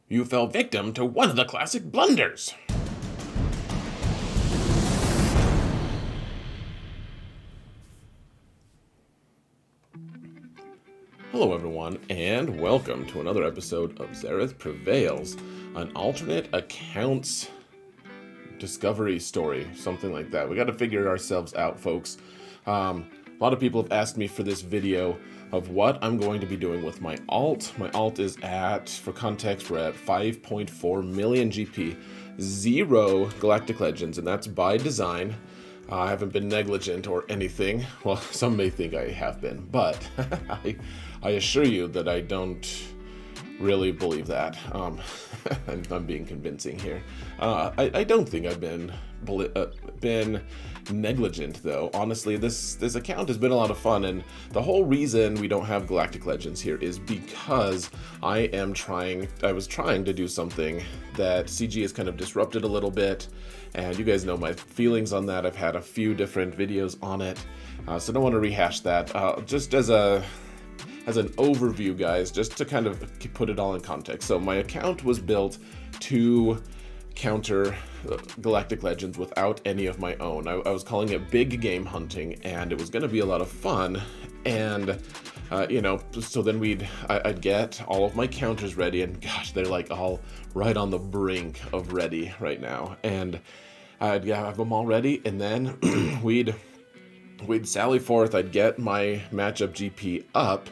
You fell victim to one of the classic blunders. Hello everyone, and welcome to another episode of Xaereth Prevails, an alternate accounts discovery story, something like that. We got to figure ourselves out, folks. A lot of people have asked me for this video of what I'm going to be doing with my alt. My alt is at, for context, we're at 5.4 million GP, 0 Galactic Legends, and that's by design. I haven't been negligent or anything. Well, some may think I have been, but I assure you that I don't really believe that. I'm being convincing here. I don't think I've been negligent, though. Honestly, this account has been a lot of fun, and the whole reason we don't have Galactic Legends here is because I was trying to do something that CG has kind of disrupted a little bit, and you guys know my feelings on that. I've had a few different videos on it, so I don't want to rehash that. Just as an overview, guys, just to kind of put it all in context. So my account was built to counter Galactic Legends without any of my own. I was calling it big game hunting, and it was going to be a lot of fun. And you know, so then I'd get all of my counters ready, and gosh, they're like all right on the brink of ready right now. And I'd have them all ready, and then we'd sally forth. I'd get my matchup GP up,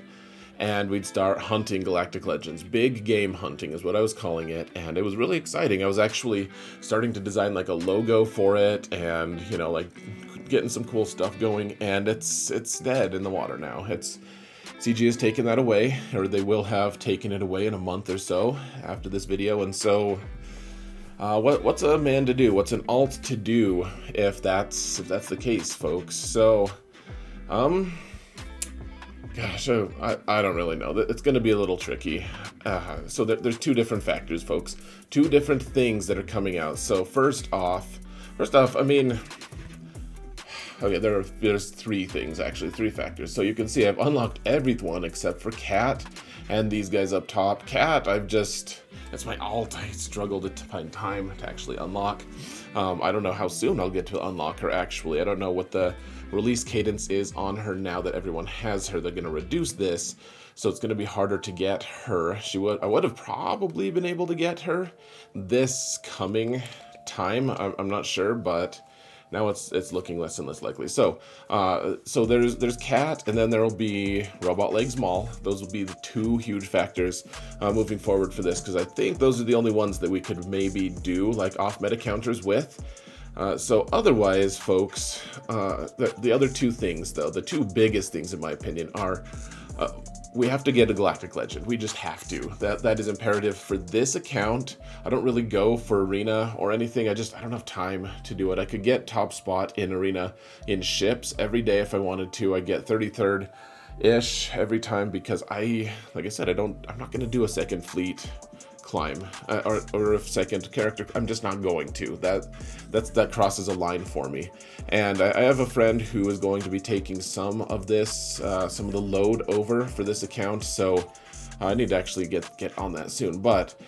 and we'd start hunting Galactic Legends. Big game hunting is what I was calling it, and it was really exciting. I was actually starting to design like a logo for it, and you know, like getting some cool stuff going, and it's dead in the water now. CG has taken that away, or they will have taken it away in a month or so after this video, and so what's a man to do? What's an alt to do if that's the case, folks? So gosh, I don't really know. It's going to be a little tricky. So there's two different factors, folks. Two different things that are coming out. So first off, I mean, okay, there's three things, actually, three factors. So you can see I've unlocked everyone except for Cat and these guys up top. Cat, it's my alt. I struggled to find time to actually unlock. I don't know how soon I'll get to unlock her, actually. I don't know what the release cadence is on her now that everyone has her. They're going to reduce this, so it's going to be harder to get her. I would have probably been able to get her this coming time. I'm not sure, but now it's looking less and less likely. So there's Cat, and then there will be Robot Legs Maul. Those will be the two huge factors moving forward for this, because I think those are the only ones that we could maybe do like off meta counters with. So otherwise, folks, the other two things, though, the two biggest things in my opinion are we have to get a Galactic Legend. We just have to. That is imperative for this account. I don't really go for Arena or anything. I don't have time to do it. I could get top spot in Arena in ships every day if I wanted to. I get 33rd-ish every time because like I said, I'm not going to do a second fleet climb or a second character. I'm just not going to. That crosses a line for me. And I have a friend who is going to be taking some of the load over for this account, so I need to actually get on that soon. But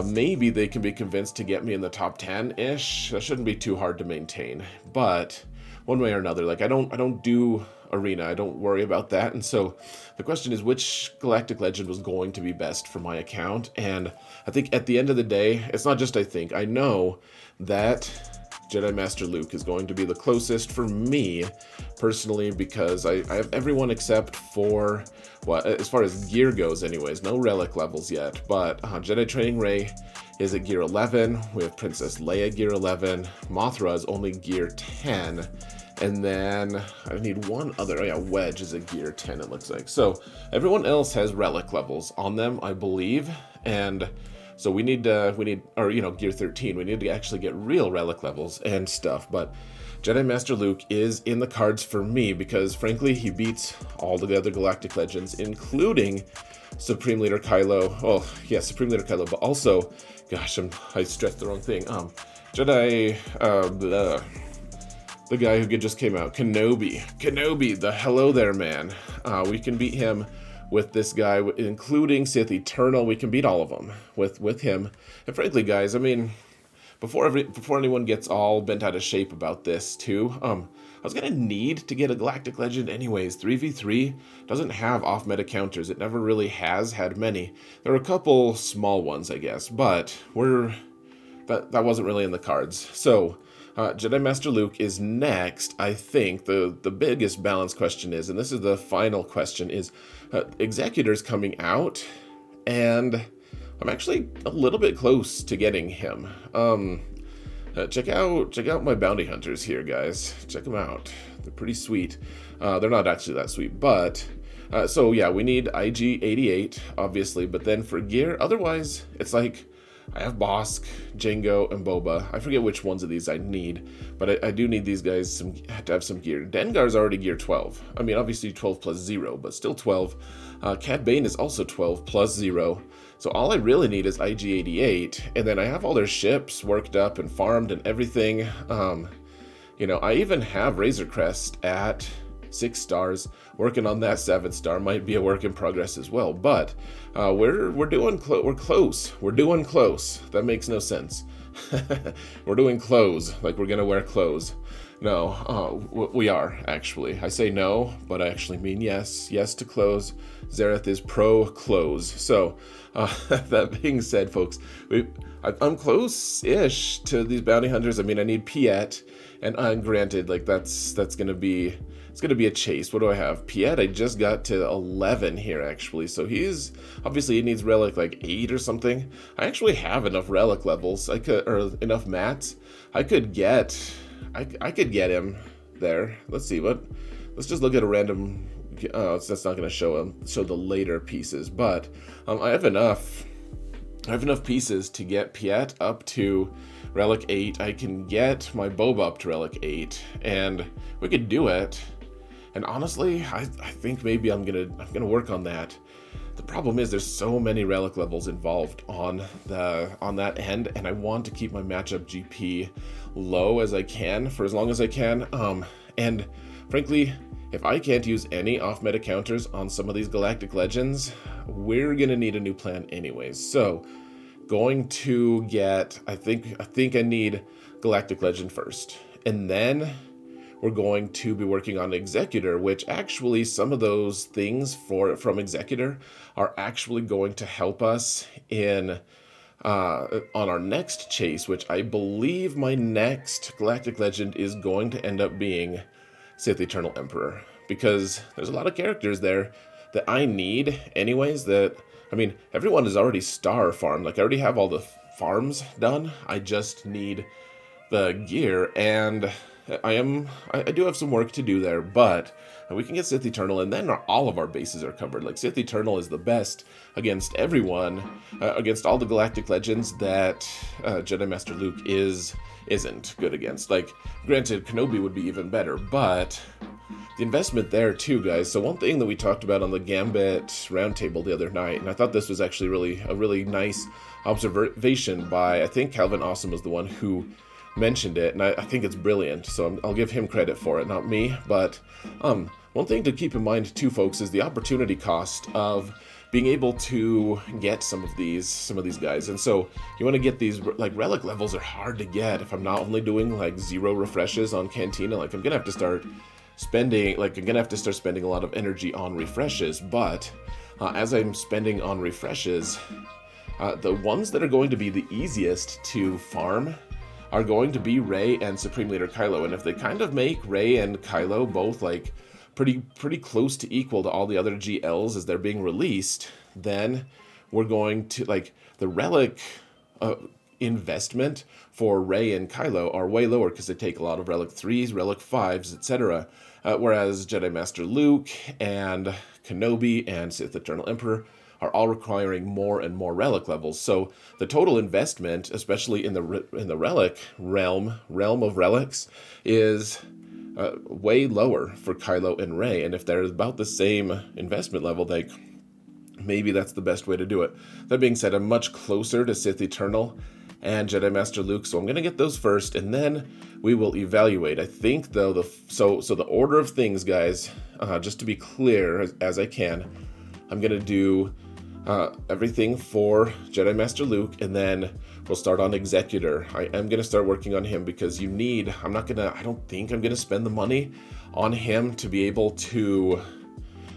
maybe they can be convinced to get me in the top 10-ish. That shouldn't be too hard to maintain. But one way or another, like I don't do Arena. I don't worry about that. And so the question is, which Galactic Legend was going to be best for my account? And I think at the end of the day, it's not just I know that Jedi Master Luke is going to be the closest for me personally, because I have everyone except for, well, as far as gear goes anyways, no relic levels yet, but Jedi Training Rey is at gear 11, we have Princess Leia gear 11, Mothra is only gear 10, and then I need one other. Oh yeah, Wedge is a gear 10, it looks like. So everyone else has relic levels on them, I believe, and so we need gear 13. We need to actually get real relic levels and stuff. But Jedi Master Luke is in the cards for me because, frankly, he beats all the other Galactic Legends, including Supreme Leader Kylo. Oh yeah, Supreme Leader Kylo, but also, gosh, I stressed the wrong thing. Jedi, the guy who just came out, Kenobi, the hello there man. We can beat him with this guy, including Sith Eternal. We can beat all of them with him. And frankly, guys, I mean, before anyone gets all bent out of shape about this too, I was gonna need to get a Galactic Legend anyways. 3v3 doesn't have off-meta counters. It never really has had many. There are a couple small ones, I guess, but that wasn't really in the cards. So Jedi Master Luke is next. I think the biggest balance question is, and this is the final question, is Executors coming out, and I'm actually a little bit close to getting him. Check out my bounty hunters here, guys. Check them out. They're pretty sweet. They're not actually that sweet, but so yeah, we need IG-88 obviously, but then for gear, otherwise it's like I have Bosk, Jango, and Boba. I forget which ones of these I need, but I do need these guys to have some gear. Dengar's already gear 12. I mean, obviously 12 plus 0, but still 12. Cad Bane is also 12 plus 0. So all I really need is IG-88, and then I have all their ships worked up and farmed and everything. You know, I even have Razor Crest at 6 stars. Working on that 7th star might be a work in progress as well, but we're close. We're doing close. That makes no sense. We're doing clothes, like we're gonna wear clothes. No, we are, actually. I say no, but I actually mean yes. Yes to clothes. Xaereth is pro clothes. So, that being said, folks, I'm close-ish to these bounty hunters. I mean, I need Piet, and granted, like, that's gonna be... It's going to be a chase. What do I have? Piet, I just got to 11 here, actually. So he's... Obviously, he needs relic, like, 8 or something. I actually have enough relic levels. Or enough mats. I could get... I could get him there. Let's see, what... Let's just look at a random... that's not going to show the later pieces. But I have enough pieces to get Piet up to relic 8. I can get my Boba up to relic 8. And we could do it. And honestly, I think maybe I'm gonna work on that. The problem is there's so many relic levels involved on that end, and I want to keep my matchup GP low as I can for as long as I can. And frankly, if I can't use any off-meta counters on some of these Galactic Legends, we're gonna need a new plan anyways. So, going to get I think I need Galactic Legend first, and then we're going to be working on Executor, which actually some of those things from Executor are actually going to help us in on our next chase, which I believe my next Galactic Legend is going to end up being Sith Eternal Emperor, because there's a lot of characters there that I need anyways. That, I mean, everyone is already star farmed. Like, I already have all the farms done. I just need the gear, and I do have some work to do there, but we can get Sith Eternal, and then all of our bases are covered. Like, Sith Eternal is the best against everyone, against all the Galactic Legends that Jedi Master Luke isn't good against. Like, granted, Kenobi would be even better, but the investment there too, guys. So one thing that we talked about on the Gambit Roundtable the other night, and I thought this was actually a really nice observation by, I think Calvin Awesome was the one who mentioned it, and I think it's brilliant, so I'll give him credit for it, not me. But one thing to keep in mind too, folks, is the opportunity cost of being able to get some of these guys. And so you want to get these, like, relic levels are hard to get if I'm not only doing like 0 refreshes on Cantina. Like, I'm gonna have to start spending a lot of energy on refreshes. But as I'm spending on refreshes, the ones that are going to be the easiest to farm are going to be Rey and Supreme Leader Kylo. And if they kind of make Rey and Kylo both like pretty close to equal to all the other GLs as they're being released, then we're going to, like, the relic investment for Rey and Kylo are way lower because they take a lot of relic 3s, relic 5s, etc. Whereas Jedi Master Luke and Kenobi and Sith Eternal Emperor are all requiring more and more relic levels. So the total investment, especially in the relic realm of relics, is way lower for Kylo and Rey. And if they're about the same investment level, like, maybe that's the best way to do it. That being said, I'm much closer to Sith Eternal and Jedi Master Luke, so I'm gonna get those first, and then we will evaluate. I think though so the order of things, guys, just to be clear as I can. I'm going to do everything for Jedi Master Luke, and then we'll start on Executor. I am going to start working on him because I don't think I'm going to spend the money on him to be able to,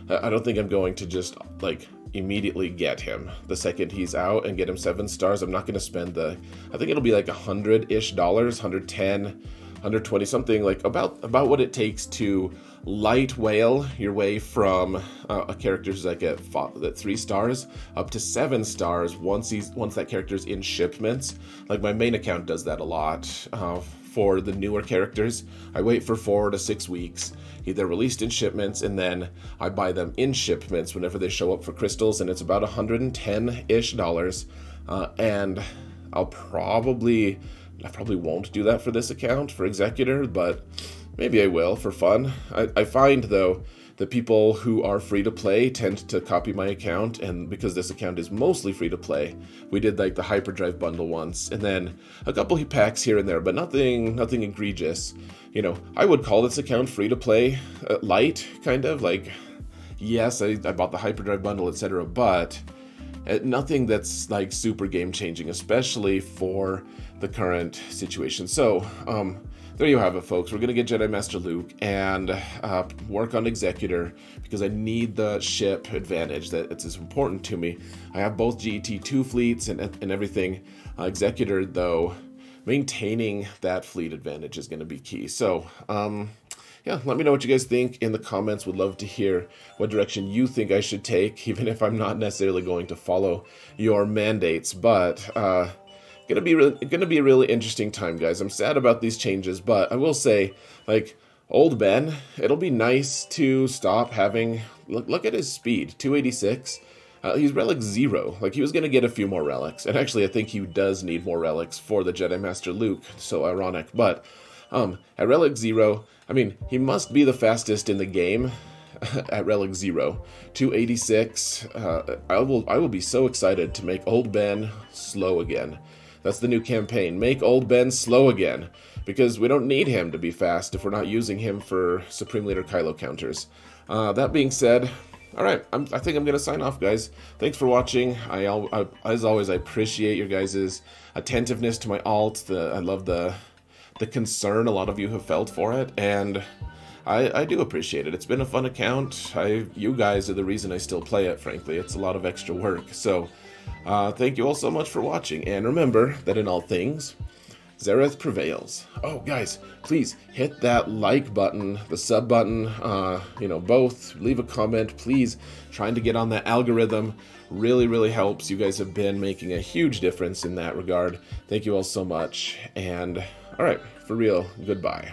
I don't think I'm going to just like immediately get him the second he's out and get him 7 stars. I'm not going to spend I think it'll be like $100-ish, 110, 120, something like about what it takes to light whale your way from a character's like at 3 stars up to 7 stars once that character's in shipments. Like my main account does that a lot. For the newer characters, I wait for 4 to 6 weeks. They're released in shipments, and then I buy them in shipments whenever they show up for crystals, and it's about $110-ish. And I probably won't do that for this account for Executor, but maybe I will for fun. I find though that people who are free to play tend to copy my account, and because this account is mostly free to play, we did like the hyperdrive bundle once, and then a couple packs here and there, but nothing egregious. You know, I would call this account free to play, light, kind of like, yes, I bought the hyperdrive bundle, etc., but nothing that's like super game changing, especially for the current situation. So there you have it, folks. We're gonna get Jedi Master Luke and work on Executor because I need the ship advantage. That it's as important to me. I have both GET2 fleets and everything. Executor though, maintaining that fleet advantage is going to be key. So yeah, let me know what you guys think in the comments. Would love to hear what direction you think I should take, even if I'm not necessarily going to follow your mandates. But gonna be a really interesting time, guys. I'm sad about these changes, but I will say, like, old Ben, it'll be nice to stop having, look at his speed, 286. He's relic 0. Like, he was going to get a few more relics. And actually, I think he does need more relics for the Jedi Master Luke. So ironic. But at relic 0, I mean, he must be the fastest in the game at relic 0. 286. I will be so excited to make old Ben slow again. That's the new campaign. Make old Ben slow again. Because we don't need him to be fast if we're not using him for Supreme Leader Kylo counters. That being said, alright, I think I'm going to sign off, guys. Thanks for watching. As always, I appreciate your guys' attentiveness to my alt. I love the concern a lot of you have felt for it, and I do appreciate it. It's been a fun account. You guys are the reason I still play it, frankly. It's a lot of extra work. So, thank you all so much for watching, and remember that in all things, Xaereth prevails. Oh, guys, please hit that like button, the sub button, both. Leave a comment, please. Trying to get on that algorithm really, really helps. You guys have been making a huge difference in that regard. Thank you all so much. And, all right, for real, goodbye.